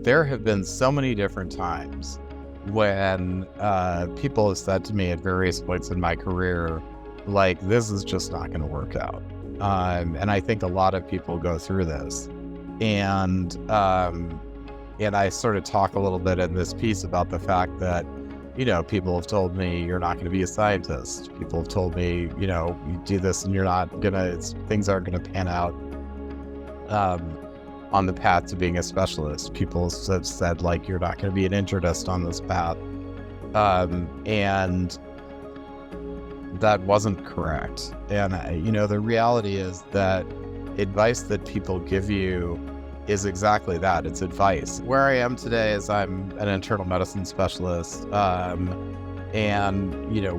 there have been so many different times when people have said to me at various points in my career, like, this is just not going to work out. And I think a lot of people go through this. And I sort of talk a little bit in this piece about the fact that, people have told me you're not going to be a scientist. People have told me, you do this and you're not going to, things aren't going to pan out on the path to being a specialist. People have said, like, you're not going to be an internist on this path. And that wasn't correct. And, the reality is that advice that people give you is exactly that. It's advice. Where I am today is I'm an internal medicine specialist. And,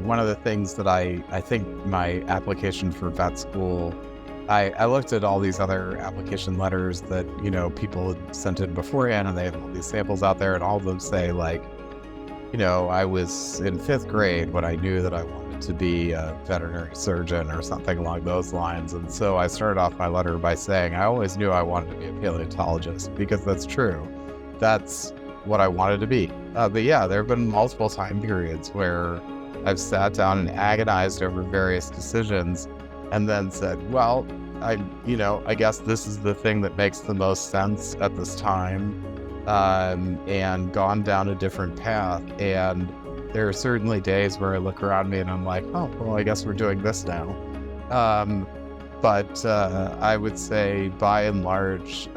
one of the things that I think my application for vet school, I looked at all these other application letters that, people had sent in beforehand, and they have all these samples out there, and all of them say, like, I was in 5th grade when I knew that I wanted to be a veterinary surgeon or something along those lines. And so I started off my letter by saying I always knew I wanted to be a paleontologist, because that's true. That's what I wanted to be. But yeah, there have been multiple time periods where I've sat down and agonized over various decisions and then said, well, I guess this is the thing that makes the most sense at this time, and gone down a different path. And there are certainly days where I look around me and I'm like, oh, well, I guess we're doing this now. But I would say by and large,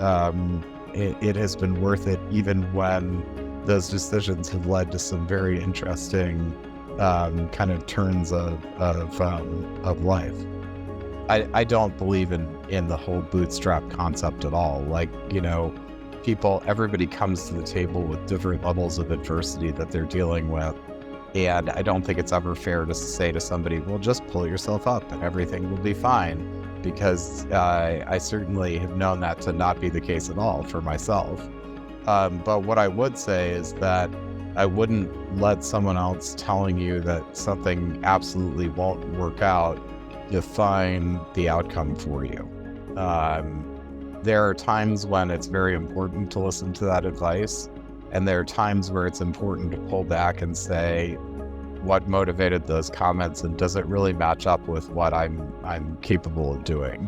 it has been worth it, even when those decisions have led to some very interesting kind of turns of life. I don't believe in the whole bootstrap concept at all. Like, everybody comes to the table with different levels of adversity that they're dealing with. And I don't think it's ever fair to say to somebody, well, just pull yourself up and everything will be fine. Because I certainly have known that to not be the case at all for myself. But what I would say is that I wouldn't let someone else telling you that something absolutely won't work out define the outcome for you. There are times when it's very important to listen to that advice, and there are times where it's important to pull back and say, what motivated those comments, and does it really match up with what I'm capable of doing?